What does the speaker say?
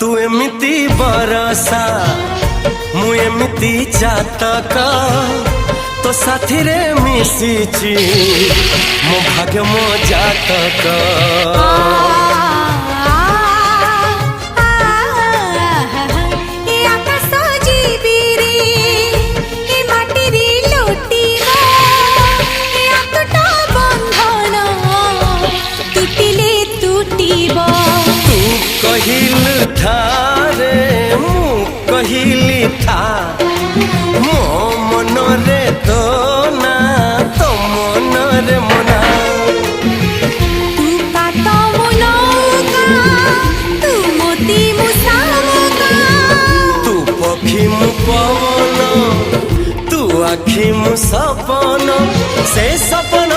तू एमिति बरसा मु एमिति चातक तो साथी रे मिशिची मो भाग्य मो जातक। कहिल था रे मु कहिली था मो मन रे तो ना तो मन रे मना। तू काटा मुनौका तू मोती मुसावका तू पक्षी मु पवन तू आखि मु सपन से सपन